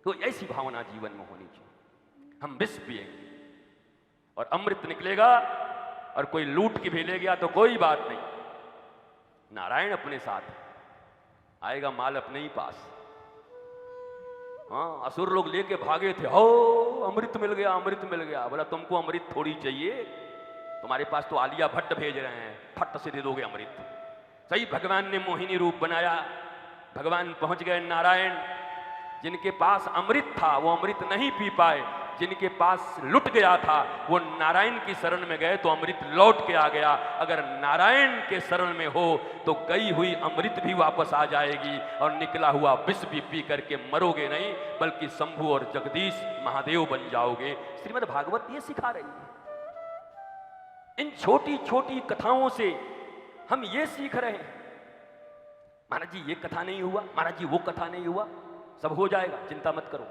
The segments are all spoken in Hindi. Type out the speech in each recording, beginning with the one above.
तो ऐसी भावना जीवन में होनी चाहिए। हम विष पिएंगे और अमृत निकलेगा, और कोई लूट के भी ले गया तो कोई बात नहीं, नारायण अपने साथ आएगा, माल अपने ही पास। हाँ, असुर लोग लेके भागे थे, हो अमृत मिल गया, अमृत मिल गया। बोला तुमको अमृत थोड़ी चाहिए, तुम्हारे पास तो आलिया भट्ट भेज रहे हैं, फट से दे दोगे अमृत। सही, भगवान ने मोहिनी रूप बनाया, भगवान पहुंच गए नारायण। जिनके पास अमृत था वो अमृत नहीं पी पाए, जिनके पास लुट गया था वो नारायण की शरण में गए तो अमृत लौट के आ गया। अगर नारायण के शरण में हो तो गई हुई अमृत भी वापस आ जाएगी, और निकला हुआ विष भी पी करके मरोगे नहीं, बल्कि शंभु और जगदीश महादेव बन जाओगे। श्रीमद् भागवत ये सिखा रही है। इन छोटी छोटी कथाओं से हम ये सीख रहे हैं। महाराज जी ये कथा नहीं हुआ, महाराज जी वो कथा नहीं हुआ, सब हो जाएगा, चिंता मत करो।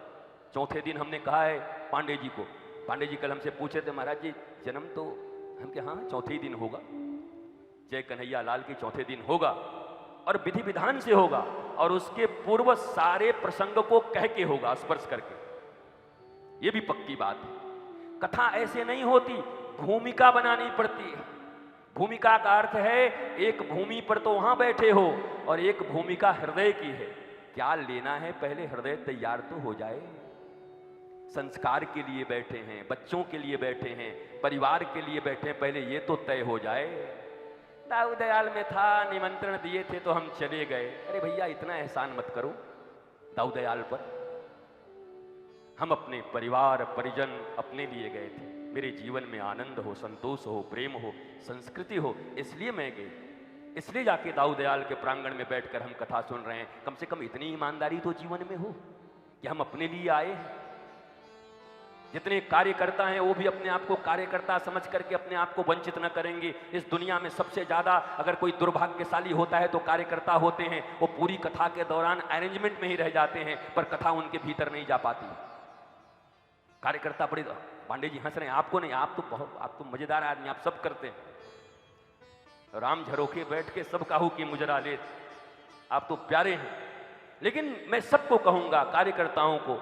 चौथे दिन हमने कहा है पांडे जी को, पांडे जी कल हमसे पूछे थे महाराज जी जन्म तो, हम कहा हाँ चौथे ही दिन होगा, जय कन्हैया लाल की चौथे दिन होगा, और विधि विधान से होगा, और उसके पूर्व सारे प्रसंग को कह के होगा, स्पर्श करके। ये भी पक्की बात है। कथा ऐसे नहीं होती, भूमिका बनानी पड़ती है। भूमिका का अर्थ है एक भूमि पर तो वहां बैठे हो, और एक भूमिका हृदय की है। क्या लेना है, पहले हृदय तैयार तो हो जाए। संस्कार के लिए बैठे हैं, बच्चों के लिए बैठे हैं, परिवार के लिए बैठे हैं, पहले ये तो तय हो जाए। दाऊ दयाल में था, निमंत्रण दिए थे तो हम चले गए। अरे भैया इतना एहसान मत करो दाऊ दयाल पर। हम अपने परिवार परिजन अपने लिए गए थे, मेरे जीवन में आनंद हो, संतोष हो, प्रेम हो, संस्कृति हो, इसलिए मैं गई, इसलिए जाके दाऊ दयाल के प्रांगण में बैठकर हम कथा सुन रहे हैं। कम से कम इतनी ईमानदारी तो जीवन में हो कि हम अपने लिए आए हैं। जितने कार्यकर्ता हैं वो भी अपने आप को कार्यकर्ता समझ करके अपने आप को वंचित न करेंगे। इस दुनिया में सबसे ज्यादा अगर कोई दुर्भाग्यशाली होता है तो कार्यकर्ता होते हैं। वो पूरी कथा के दौरान अरेंजमेंट में ही रह जाते हैं, पर कथा उनके भीतर नहीं जा पाती। कार्यकर्ता बड़े, पांडे जी हंस रहे हैं, आपको नहीं, आप तो मजेदार आदमी, आप सब करते हैं। राम झरोखे बैठ के सब काहू की मुजरा ले, आप तो प्यारे हैं। लेकिन मैं सबको कहूंगा, कार्यकर्ताओं को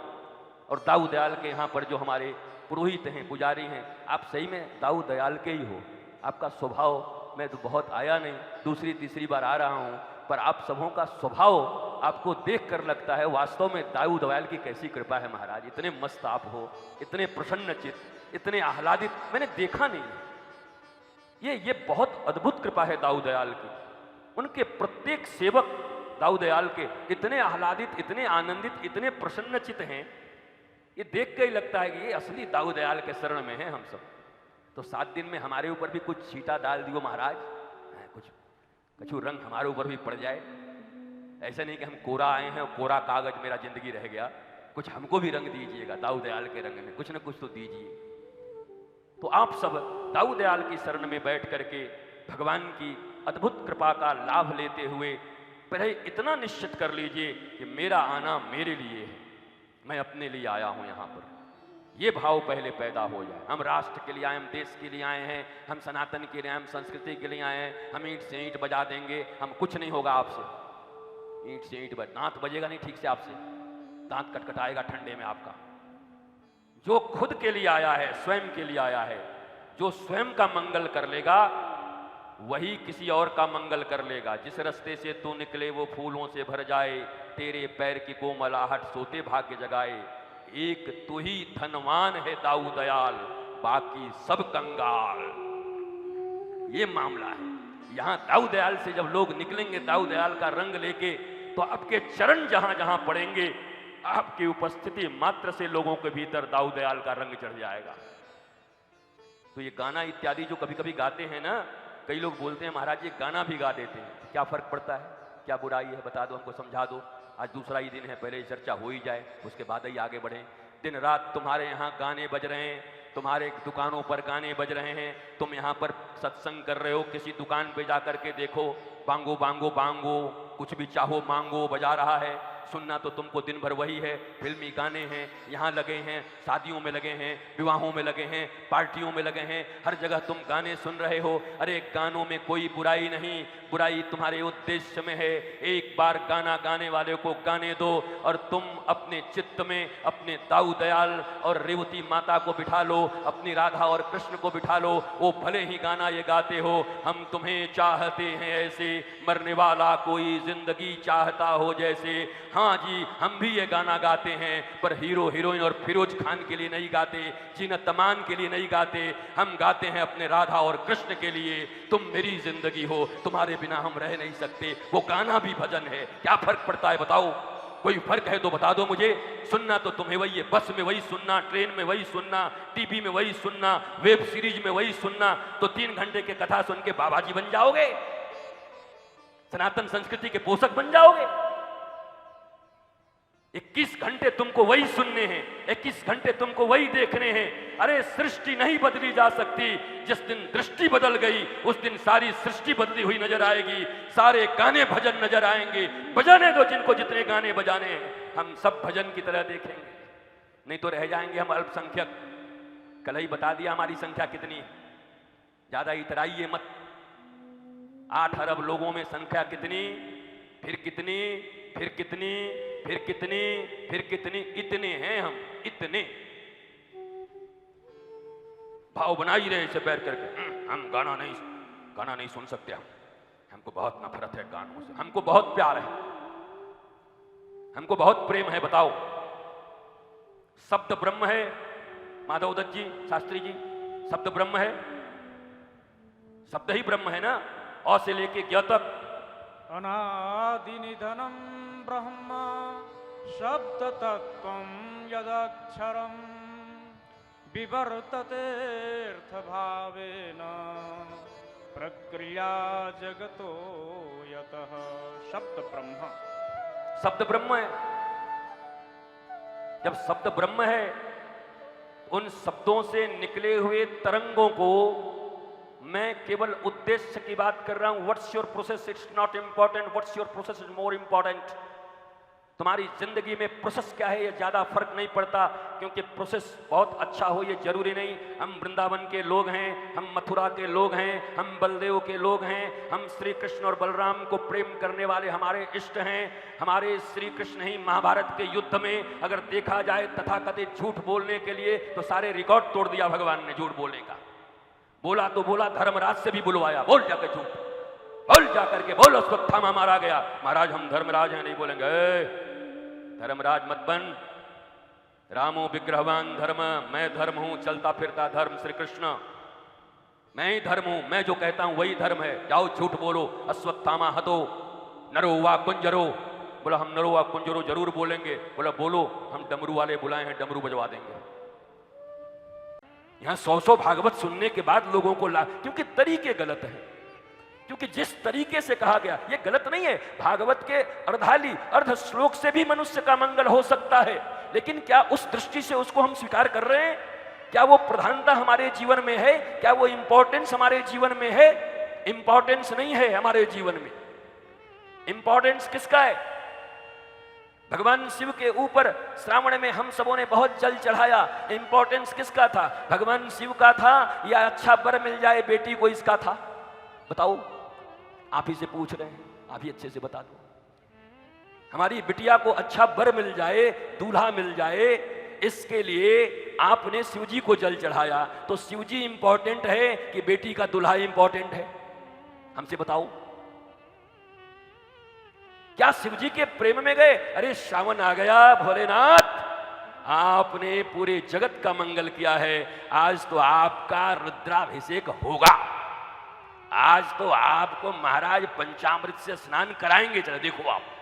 और दाऊ दयाल के यहाँ पर जो हमारे पुरोहित हैं, पुजारी हैं, आप सही में दाऊ दयाल के ही हो। आपका स्वभाव, मैं तो बहुत आया नहीं, दूसरी तीसरी बार आ रहा हूँ, पर आप सबों का स्वभाव आपको देख कर लगता है वास्तव में दाऊ दयाल की कैसी कृपा है महाराज। इतने मस्त आप हो, इतने प्रसन्न चित्त, इतने आह्लादित मैंने देखा नहीं। ये बहुत अद्भुत कृपा है दाऊ दयाल की। उनके प्रत्येक सेवक दाऊ दयाल के इतने आह्लादित, इतने आनंदित, इतने प्रसन्न चित्त हैं, ये देख के ही लगता है कि ये असली दाऊ दयाल के शरण में हैं हम सब। तो 7 दिन में हमारे ऊपर भी कुछ छींटा डाल दियो महाराज, कुछ कछु रंग हमारे ऊपर भी पड़ जाए। ऐसा नहीं कि हम कोरा आए हैं और कोरा कागज मेरा जिंदगी रह गया, कुछ हमको भी रंग दीजिएगा, दाऊ दयाल के रंग में कुछ न कुछ तो दीजिए। तो आप सब दाऊ दयाल की शरण में बैठ करके भगवान की अद्भुत कृपा का लाभ लेते हुए पहले इतना निश्चित कर लीजिए कि मेरा आना मेरे लिए है, मैं अपने लिए आया हूं यहां पर। ये भाव पहले पैदा हो जाए। हम राष्ट्र के लिए आए, हम देश के लिए आए हैं, हम सनातन के लिए, हम संस्कृति के लिए आए हैं। हम ईंट से ईंट बजा देंगे, हम कुछ नहीं होगा आपसे। ईंट से ईंट दांत बजेगा नहीं ठीक से आपसे, दांत कटकटाएगा ठंडे में आपका। जो खुद के लिए आया है, स्वयं के लिए आया है, जो स्वयं का मंगल कर लेगा वही किसी और का मंगल कर लेगा। जिस रास्ते से तू निकले वो फूलों से भर जाए, तेरे पैर की कोमलाहट सोते भाग्य जगाए। एक तू ही धनवान है दाऊ दयाल, बाकी सब कंगाल। ये मामला है। यहां दाऊ दयाल से जब लोग निकलेंगे दाऊ दयाल का रंग लेके, तो आपके चरण जहां जहां पड़ेंगे, आपकी उपस्थिति मात्र से लोगों के भीतर दाऊ दयाल का रंग चढ़ जाएगा। तो ये गाना इत्यादि जो कभी कभी गाते हैं ना, कई लोग बोलते हैं महाराज ये गाना भी गा देते हैं, क्या फर्क पड़ता है, क्या बुराई है, बता दो, हमको समझा दो। आज दूसरा ही दिन है, पहले चर्चा हो ही जाए, उसके बाद ही आगे बढ़ें। दिन रात तुम्हारे यहाँ गाने बज रहे हैं, तुम्हारे दुकानों पर गाने बज रहे हैं, तुम यहाँ पर सत्संग कर रहे हो, किसी दुकान पे जा करके देखो, बांगो बांगो बांगो, कुछ भी चाहो मांगो बजा रहा है। सुनना तो तुमको दिन भर वही है, फिल्मी गाने हैं, यहाँ लगे हैं, शादियों में लगे हैं, विवाहों में लगे हैं, पार्टियों में लगे हैं, हर जगह तुम गाने सुन रहे हो। अरे गानों में कोई बुराई नहीं, बुराई तुम्हारे उद्देश्य में है। एक बार गाना गाने वाले को गाने दो और तुम अपने चित्त में अपने दाऊ दयाल और रेवती माता को बिठा लो, अपनी राधा और कृष्ण को बिठा लो। वो भले ही गाना ये गाते हो, हम तुम्हें चाहते हैं ऐसे, मरने वाला कोई जिंदगी चाहता हो जैसे। हाँ जी, हम भी ये गाना गाते हैं, पर हीरो हीरोइन और फिरोज खान के लिए नहीं गाते, जीनत तमान के लिए नहीं गाते, हम गाते हैं अपने राधा और कृष्ण के लिए। तुम मेरी जिंदगी हो, तुम्हारे बिना हम रह नहीं सकते। वो गाना भी भजन है, क्या फर्क पड़ता है बताओ? कोई फर्क है तो बता दो मुझे। सुनना तो तुम्हें वही है, बस में वही सुनना, ट्रेन में वही सुनना, टीवी में वही सुनना, वेब सीरीज में वही सुनना। तो 3 घंटे के कथा सुन के बाबा जी बन जाओगे, सनातन संस्कृति के पोषक बन जाओगे? 21 घंटे तुमको वही सुनने हैं, 21 घंटे तुमको वही देखने हैं। अरे सृष्टि नहीं बदली जा सकती, जिस दिन दृष्टि बदल गई उस दिन सारी सृष्टि बदली हुई नजर आएगी, सारे गाने भजन नजर आएंगे। बजाने दो जिनको जितने गाने बजाने हैं, हम सब भजन की तरह देखेंगे, नहीं तो रह जाएंगे हम अल्पसंख्यक। कल ही बता दिया हमारी संख्या कितनी है, ज्यादा इतराइए मत। 8 अरब लोगों में संख्या कितनी, फिर कितनी, फिर कितनी, फिर कितनी, फिर कितनी, इतने हैं हम, इतने। भाव बना ही रहे इसे बैठ करके, हम गाना नहीं सुन सकते। हमको बहुत नफरत है गानों से, हमको बहुत प्यार है, हमको बहुत प्रेम है। बताओ, शब्द ब्रह्म है, माधव दत्त जी, शास्त्री जी, शब्द ब्रह्म है, शब्द ही ब्रह्म है ना, अ से लेके ज्ञ तक। अनादि निधनम ब्रह्म शब्द तत्वं यदक्षरम विवर्तते अर्थ भावेन प्रक्रिया जगतो यतः। शब्द ब्रह्म, शब्द ब्रह्म है। जब शब्द ब्रह्म है, उन शब्दों से निकले हुए तरंगों को, मैं केवल उद्देश्य की बात कर रहा हूं। What's your process, it's not important, what's your process is more important. तुम्हारी जिंदगी में प्रोसेस क्या है ये ज्यादा फर्क नहीं पड़ता, क्योंकि प्रोसेस बहुत अच्छा हो ये जरूरी नहीं। हम वृंदावन के लोग हैं, हम मथुरा के लोग हैं, हम बलदेव के लोग हैं, हम श्री कृष्ण और बलराम को प्रेम करने वाले हमारे इष्ट हैं। हमारे श्री कृष्ण ही महाभारत के युद्ध में अगर देखा जाए तथाकथित झूठ बोलने के लिए तो सारे रिकॉर्ड तोड़ दिया भगवान ने झूठ बोलने का। बोला तो बोला, धर्मराज से भी बुलवाया, बोल जाकर झूठ, बोल जाकर के बोल, अश्वत्थामा मारा गया। महाराज हम धर्मराज हैं, नहीं बोलेंगे। धर्मराज मत बन, रामो विग्रहवान धर्म, मैं धर्म हूं, चलता फिरता धर्म श्री कृष्ण, मैं ही धर्म हूं, मैं जो कहता हूं वही धर्म है। जाओ झूठ बोलो। अश्वत्थामा हतो नरो वा कुंजरो, बोला हम नरो वा कुंजरो जरूर बोलेंगे। बोला बोलो, हम डमरू वाले बुलाए हैं, डमरू बजवा देंगे। यहां 100 भागवत सुनने के बाद लोगों को क्योंकि तरीके गलत हैं, क्योंकि जिस तरीके से कहा गया ये गलत नहीं है। भागवत के अर्धाली अर्ध श्लोक से भी मनुष्य का मंगल हो सकता है, लेकिन क्या उस दृष्टि से उसको हम स्वीकार कर रहे हैं? क्या वो प्रधानता हमारे जीवन में है? क्या वो इंपॉर्टेंस हमारे जीवन में है? इंपॉर्टेंस नहीं है हमारे जीवन में। इंपॉर्टेंस किसका है? भगवान शिव के ऊपर श्रावण में हम सबों ने बहुत जल चढ़ाया, इंपॉर्टेंस किसका था? भगवान शिव का था या अच्छा वर मिल जाए बेटी को इसका था? बताओ, आप ही से पूछ रहे हैं, आप ही अच्छे से बता दो। हमारी बिटिया को अच्छा वर मिल जाए, दूल्हा मिल जाए, इसके लिए आपने शिवजी को जल चढ़ाया। तो शिवजी इंपॉर्टेंट है कि बेटी का दूल्हा इंपॉर्टेंट है? हमसे बताओ। क्या शिवजी के प्रेम में गए? अरे श्रावण आ गया भोलेनाथ, आपने पूरे जगत का मंगल किया है, आज तो आपका रुद्राभिषेक होगा, आज तो आपको महाराज पंचामृत से स्नान कराएंगे। चलो देखो आप।